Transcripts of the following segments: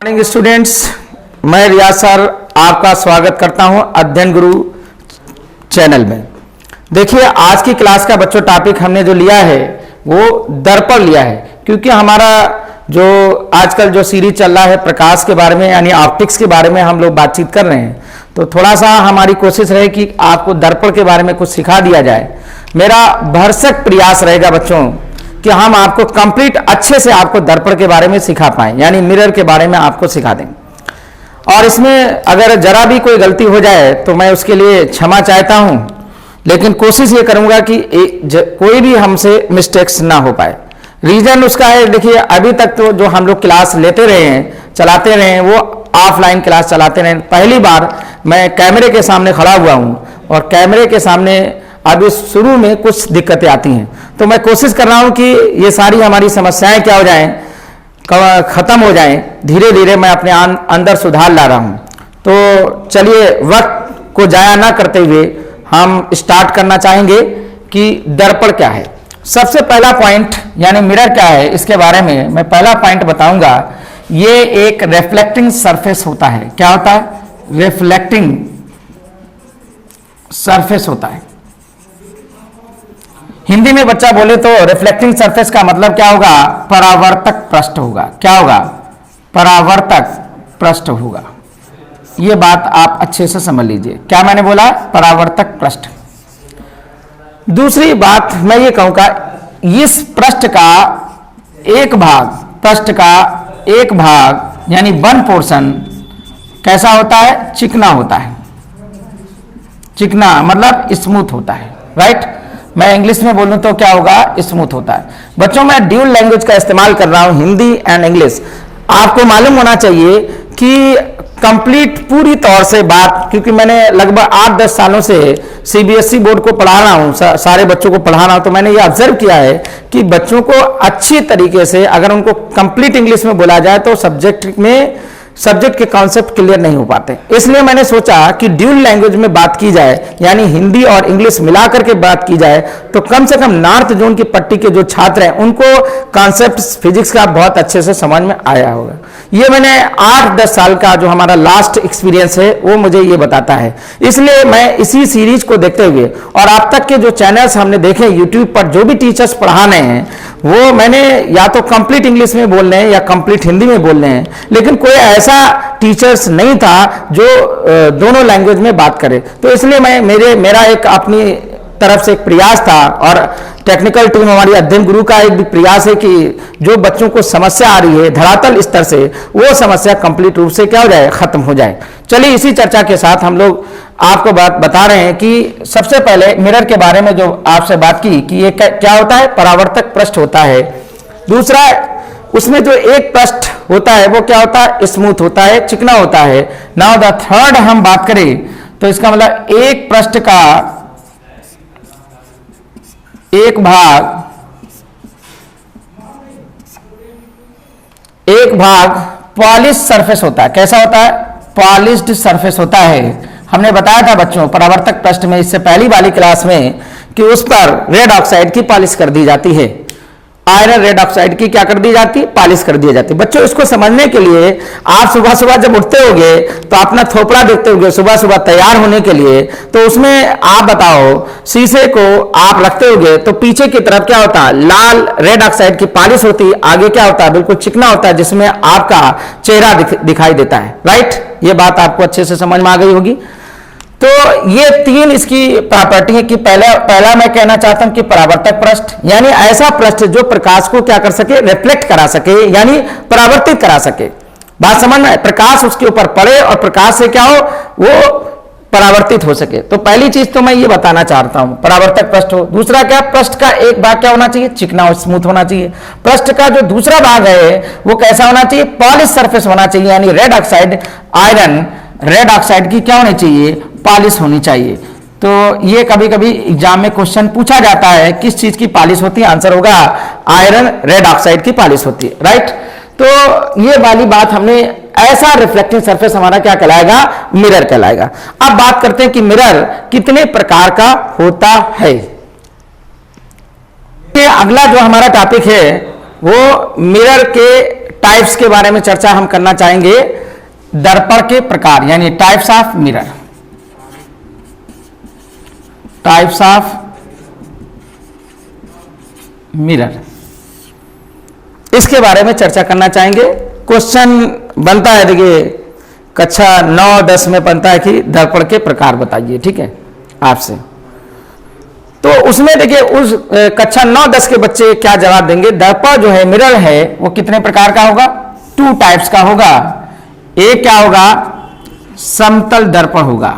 Morning students, मैं रियाज sir आपका स्वागत करता हूं अध्ययन गुरु चैनल में। देखिए, आज की क्लास का बच्चों टॉपिक हमने जो लिया है वो दर्पण लिया है, क्योंकि हमारा जो आजकल जो सीरीज चल रहा है प्रकाश के बारे में यानी ऑप्टिक्स के बारे में हम लोग बातचीत कर रहे हैं, तो थोड़ा सा हमारी कोशिश रहे कि आपको दर्पण के बारे में कुछ सिखा दिया जाए। मेरा भरसक प्रयास रहेगा बच्चों कि हम आपको कंप्लीट अच्छे से आपको दर्पण के बारे में सिखा पाएं, यानी मिरर के बारे में आपको सिखा दें। और इसमें अगर जरा भी कोई गलती हो जाए तो मैं उसके लिए क्षमा चाहता हूं, लेकिन कोशिश ये करूंगा कि कोई भी हमसे मिस्टेक्स ना हो पाए। रीजन उसका है, देखिए अभी तक तो जो हम लोग क्लास लेते रहे हैं, चलाते रहे हैं, वो ऑफलाइन क्लास चलाते रहे। पहली बार मैं कैमरे के सामने खड़ा हुआ हूं और कैमरे के सामने अभी शुरू में कुछ दिक्कतें आती हैं, तो मैं कोशिश कर रहा हूं कि ये सारी हमारी समस्याएं क्या हो जाएं, खत्म हो जाएं। धीरे धीरे मैं अपने अंदर सुधार ला रहा हूं। तो चलिए, वक्त को जाया ना करते हुए हम स्टार्ट करना चाहेंगे कि दर्पण क्या है। सबसे पहला पॉइंट यानी मिरर क्या है, इसके बारे में मैं पहला पॉइंट बताऊंगा। ये एक रिफ्लेक्टिंग सरफेस होता है। क्या होता है? रिफ्लेक्टिंग सरफेस होता है। हिंदी में बच्चा बोले तो रिफ्लेक्टिंग सरफेस का मतलब क्या होगा? परावर्तक पृष्ठ होगा। क्या होगा? परावर्तक पृष्ठ होगा। यह बात आप अच्छे से समझ लीजिए। क्या मैंने बोला? परावर्तक पृष्ठ। दूसरी बात मैं ये कहूंगा, इस पृष्ठ का एक भाग यानी वन पोर्शन कैसा होता है? चिकना होता है। चिकना मतलब स्मूथ होता है, राइट। मैं इंग्लिश में बोलूं तो क्या होगा? स्मूथ होता है। बच्चों, मैं ड्यूल लैंग्वेज का इस्तेमाल कर रहा हूं, हिंदी एंड इंग्लिश। आपको मालूम होना चाहिए कि कंप्लीट पूरी तौर से बात, क्योंकि मैंने लगभग 8-10 सालों से सीबीएसई बोर्ड को पढ़ा रहा हूं, सारे बच्चों को पढ़ा रहा हूं, तो मैंने ये ऑब्जर्व किया है कि बच्चों को अच्छी तरीके से अगर उनको कंप्लीट इंग्लिश में बोला जाए तो सब्जेक्ट के कॉन्सेप्ट क्लियर नहीं हो पाते। इसलिए मैंने सोचा कि ड्यूल लैंग्वेज में बात की जाए, यानी हिंदी और इंग्लिश मिलाकर के बात की जाए, तो कम से कम नॉर्थ जोन की पट्टी के जो छात्र हैं उनको कॉन्सेप्ट फिजिक्स का बहुत अच्छे से समझ में आया होगा। ये मैंने 8-10 साल का जो हमारा लास्ट एक्सपीरियंस है वो मुझे ये बताता है। इसलिए मैं इसी सीरीज को देखते हुए और अब तक के जो चैनल्स हमने देखे यूट्यूब पर, जो भी टीचर्स पढ़ा रहे हैं, वो मैंने या तो कंप्लीट इंग्लिश में बोल रहे हैं या कंप्लीट हिंदी में बोल रहे हैं, लेकिन कोई ऐसा टीचर्स नहीं था जो दोनों लैंग्वेज में बात करे। तो इसलिए मेरा एक अपनी तरफ से एक प्रयास था, और टेक्निकल टीम हमारी अध्ययन गुरु का एक भी प्रयास है कि जो बच्चों को समस्या आ रही है धरातल स्तर से, वो समस्या कंप्लीट रूप से क्या हो जाए? खत्म हो जाए। चलिए, इसी चर्चा के साथ हम लोग आपको बात बता रहे हैं कि सबसे पहले मिरर के बारे में जो आपसे बात की कि ये क्या होता है? परावर्तक पृष्ठ होता है। दूसरा, उसमें जो एक पृष्ठ होता है वो क्या होता है? स्मूथ होता है, चिकना होता है। नाउ द थर्ड हम बात करें तो इसका मतलब एक पृष्ठ का एक भाग पॉलिश सरफेस होता है। कैसा होता है? पॉलिश्ड सरफेस होता है। हमने बताया था बच्चों परावर्तक पृष्ठ में इससे पहली वाली क्लास में कि उस पर रेड ऑक्साइड की पॉलिश कर दी जाती है। आयरन रेड ऑक्साइड की क्या कर दी जाती? पॉलिश कर दी जाती है। बच्चों, इसको समझने के लिए आप सुबह सुबह जब उठते होगे तो अपना थोपड़ा देखते होगे सुबह सुबह तैयार होने के लिए, तो उसमें आप बताओ शीशे को आप रखते होगे तो पीछे की तरफ क्या होता है? लाल रेड ऑक्साइड की पॉलिश होती है, आगे क्या होता है? बिल्कुल चिकना होता है, जिसमें आपका चेहरा दिखाई देता है, राइट। ये बात आपको अच्छे से समझ में आ गई होगी। तो ये तीन इसकी प्रॉपर्टी है कि पहला मैं कहना चाहता हूं कि परावर्तक पृष्ठ यानी ऐसा पृष्ठ जो प्रकाश को क्या कर सके? रिफ्लेक्ट करा सके, यानी परावर्तित करा सके। बात समझ में? प्रकाश उसके ऊपर पड़े और प्रकाश से क्या हो? वो परावर्तित हो सके। तो पहली चीज तो मैं ये बताना चाहता हूं, परावर्तक पृष्ठ हो। दूसरा क्या? पृष्ठ का एक भाग क्या होना चाहिए? चिकना और स्मूथ होना चाहिए। पृष्ठ का जो दूसरा भाग है वो कैसा होना चाहिए? पॉलिश सरफेस होना चाहिए, यानी red oxide, iron red oxide की क्या होनी चाहिए? पॉलिश होनी चाहिए। तो ये कभी कभी एग्जाम में क्वेश्चन पूछा जाता है किस चीज की पॉलिश होती है? आंसर होगा आयरन रेड ऑक्साइड की पॉलिश होती है, राइट। तो ये वाली बात हमने, ऐसा रिफ्लेक्टिंग सरफेस हमारा क्या कहलाएगा? मिरर कहलाएगा। अब बात करते हैं कि मिरर कितने प्रकार का होता है। अगला जो हमारा टॉपिक है वो मिरर के टाइप्स के बारे में चर्चा हम करना चाहेंगे, दर्पण के प्रकार यानी types of mirror, types of mirror, इसके बारे में चर्चा करना चाहेंगे। क्वेश्चन बनता है, देखिए कक्षा 9-10 में बनता है कि दर्पण के प्रकार बताइए, ठीक है आपसे। तो उसमें देखिए उस कक्षा 9-10 के बच्चे क्या जवाब देंगे, दर्पण जो है मिरर है वो कितने प्रकार का होगा, 2 टाइप्स का होगा। एक क्या होगा, समतल दर्पण होगा।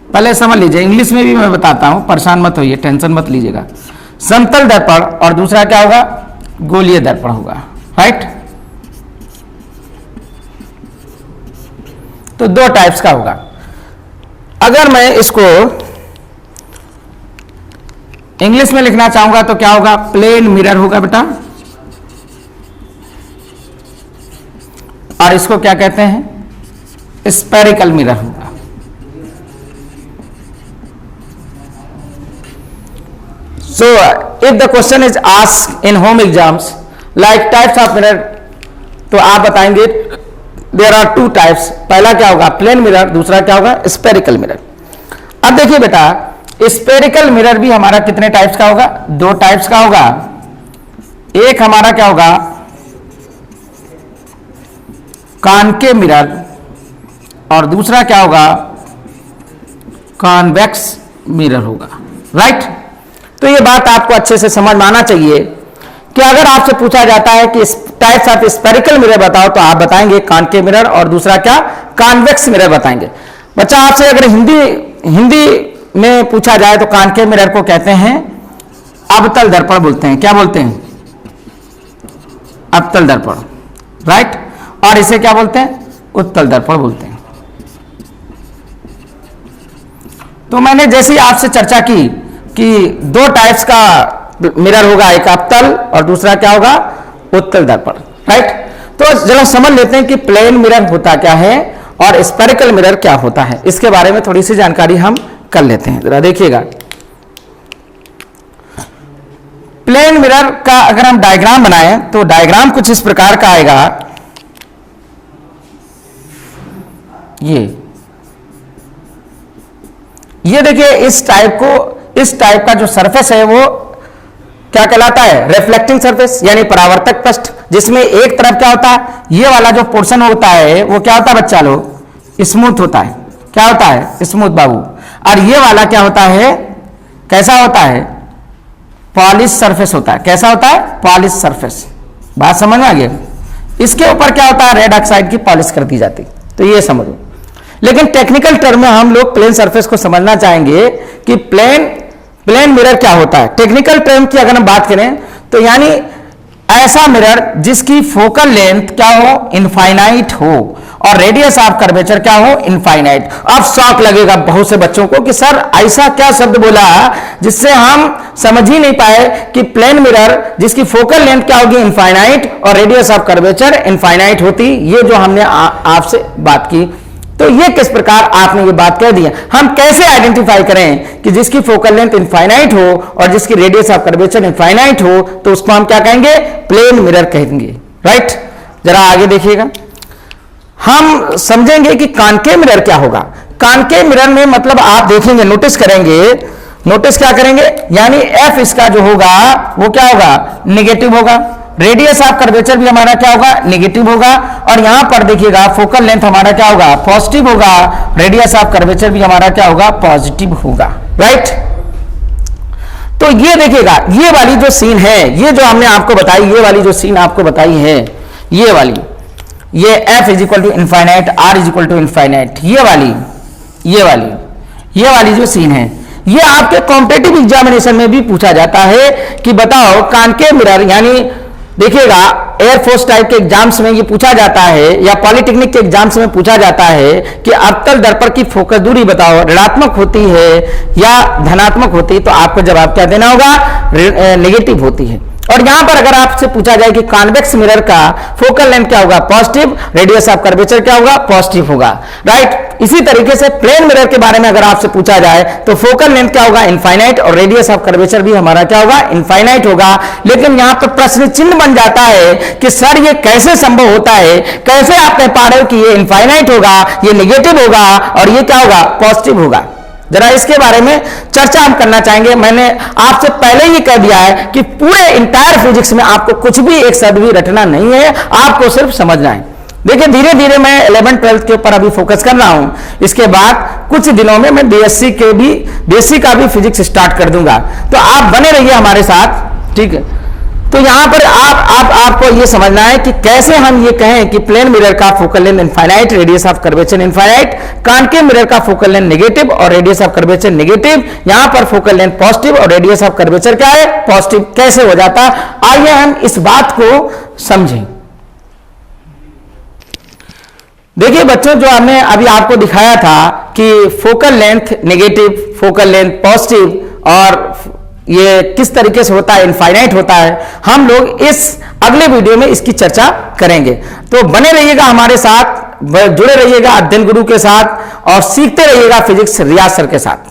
पहले समझ लीजिए, इंग्लिश में भी मैं बताता हूं, परेशान मत होइए, टेंशन मत लीजिएगा। समतल दर्पण और दूसरा क्या होगा, गोलीय दर्पण होगा, राइट। तो 2 टाइप्स का होगा। अगर मैं इसको इंग्लिश में लिखना चाहूंगा तो क्या होगा, प्लेन मिरर होगा बेटा, और इसको क्या कहते हैं, स्फेरिकल मिरर होगा। So if the question is asked in home exams like types of mirror, तो आप बताएंगे there are 2 types। पहला क्या होगा, प्लेन मिरर, दूसरा क्या होगा, स्फेरिकल मिरर। अब देखिए बेटा, स्फेरिकल मिरर भी हमारा कितने टाइप्स का होगा, 2 टाइप्स का होगा। एक हमारा क्या होगा, कॉनकेव मिरर, और दूसरा क्या होगा, कॉन्वेक्स मिरर होगा, राइट। तो ये बात आपको अच्छे से समझ में आना चाहिए कि अगर आपसे पूछा जाता है कि टाइप्स ऑफ स्फेरिकल मिरर बताओ, तो आप बताएंगे कॉनकेव मिरर, और दूसरा क्या, कॉन्वेक्स मिरर बताएंगे। बच्चा आपसे अगर हिंदी में पूछा जाए तो कॉनकेव मिरर को कहते हैं अवतल दर्पण बोलते हैं। क्या बोलते हैं, अवतल दर्पण, राइट। और इसे क्या बोलते हैं, उत्तल दर्पण बोलते हैं। तो मैंने जैसे ही आपसे चर्चा की कि 2 टाइप्स का मिरर होगा, एक अवतल और दूसरा क्या होगा, उत्तल दर्पण, राइट। तो जरा समझ लेते हैं कि प्लेन मिरर होता क्या है और स्फेरिकल मिरर क्या होता है, इसके बारे में थोड़ी सी जानकारी हम कर लेते हैं। जरा देखिएगा, प्लेन मिरर का अगर हम डायग्राम बनाएं तो डायग्राम कुछ इस प्रकार का आएगा। ये देखिए, इस टाइप का जो सरफेस है वो क्या कहलाता है, रिफ्लेक्टिंग सरफेस यानी परावर्तक पृष्ठ, जिसमें एक तरफ क्या होता है, ये वाला जो पोर्शन होता है वो क्या होता है बच्चा लोग, स्मूथ होता है। क्या होता है, स्मूथ बाबू। और ये वाला क्या होता है, कैसा होता है, पॉलिश सरफेस होता है। कैसा होता है, पॉलिश सरफेस। बात समझ में आ गई। इसके ऊपर क्या होता है, रेड ऑक्साइड की पॉलिश कर दी जाती। तो ये समझो। लेकिन टेक्निकल टर्म में हम लोग प्लेन सरफेस को समझना चाहेंगे कि प्लेन मिरर क्या होता है। टेक्निकल टर्म की अगर हम बात करें तो यानी ऐसा मिरर जिसकी फोकल लेंथ क्या हो, इनफाइनाइट हो, और रेडियस ऑफ कर्वेचर क्या हो, इनफाइनाइट। अब शॉक लगेगा बहुत से बच्चों को कि सर ऐसा क्या शब्द बोला जिससे हम समझ ही नहीं पाए कि प्लेन मिरर जिसकी फोकल लेंथ क्या होगी, इनफाइनाइट, और रेडियस ऑफ कर्वेचर इनफाइनाइट होती। ये जो हमने आपसे बात की, तो ये किस प्रकार आपने ये बात कह दी है। हम कैसे आइडेंटिफाई करें कि जिसकी फोकल लेंथ इनफाइनाइट हो और जिसकी रेडियस ऑफ कर्वेचर इनफाइनाइट हो, तो उसको हम क्या कहेंगे, प्लेन मिरर कहेंगे, राइट। जरा आगे देखिएगा, हम समझेंगे कि कॉनकेव मिरर क्या होगा। कॉनकेव मिरर में मतलब आप देखेंगे, नोटिस करेंगे, नोटिस क्या करेंगे, यानी एफ इसका जो होगा वो क्या होगा, नेगेटिव होगा। रेडियस ऑफ कर्वेचर भी हमारा क्या होगा, नेगेटिव होगा। और यहां पर देखिएगा फोकल लेंथ हमारा क्या होगा, पॉजिटिव होगा। रेडियस ऑफ कर्वेचर भी हमारा क्या होगा, पॉजिटिव होगा, राइट। तो ये देखिएगा, ये वाली जो सीन है, ये जो हमने आपको बताई, ये वाली जो सीन आपको बताई है, ये वाली, ये f is equal to infinite, r is equal to infinite, ये वाली जो सीन है, ये आपके कॉम्पिटिटिव एग्जामिनेशन में भी पूछा जाता है कि बताओ कॉनकेव मिरर, यानी देखिएगा एयरफोर्स टाइप के एग्जाम्स में ये पूछा जाता है, या पॉलिटेक्निक के एग्जाम्स में पूछा जाता है कि अवतल दर्पण की फोकस दूरी बताओ, ऋणात्मक होती है या धनात्मक होती है। तो आपको जवाब क्या देना होगा, नेगेटिव होती है। और यहां पर अगर आपसे पूछा जाए कि कॉन्वेक्स मिरर का फोकल लेंथ क्या होगा, पॉजिटिव, रेडियस ऑफ कर्वेचर क्या होगा, पॉजिटिव होगा, राइट। इसी तरीके से प्लेन मिरर के बारे में अगर आपसे पूछा जाए तो फोकल लेंथ क्या होगा, इनफाइनाइट, और रेडियस ऑफ कर्वेचर भी हमारा क्या होगा, इनफाइनाइट होगा। लेकिन यहां पर प्रश्न चिन्ह बन जाता है कि सर ये कैसे संभव होता है, कैसे आप कह पा रहे हो कि ये इनफाइनाइट होगा, ये नेगेटिव होगा और ये क्या होगा, पॉजिटिव होगा। जरा इसके बारे में चर्चा हम करना चाहेंगे। मैंने आपसे पहले ही कह दिया है कि पूरे इंटायर फिजिक्स में आपको कुछ भी एक शब्द भी रटना नहीं है, आपको सिर्फ समझना है। देखिए धीरे धीरे मैं 11th 12th के ऊपर अभी फोकस कर रहा हूं, इसके बाद कुछ दिनों में मैं बीएससी का भी फिजिक्स स्टार्ट कर दूंगा, तो आप बने रहिए हमारे साथ, ठीक है। तो यहां पर आपको यह समझना है कि कैसे हम ये कहें कि प्लेन मिरर का focal length infinite, radius of curvature infinite, concave mirror का फोकल लेंथ नेगेटिव और रेडियस ऑफ कर्वेचर नेगेटिव, यहां पर फोकल लेंथ पॉजिटिव और रेडियस ऑफ कर्वेचर क्या है, पॉजिटिव, कैसे हो जाता है। आइए हम इस बात को समझें। देखिए बच्चों, जो हमने अभी आपको दिखाया था कि focal length negative, focal length positive और ये किस तरीके से होता है, इनफाइनाइट होता है, हम लोग इस अगले वीडियो में इसकी चर्चा करेंगे। तो बने रहिएगा हमारे साथ, जुड़े रहिएगा अध्ययन गुरु के साथ और सीखते रहिएगा फिजिक्स रियाज सर के साथ।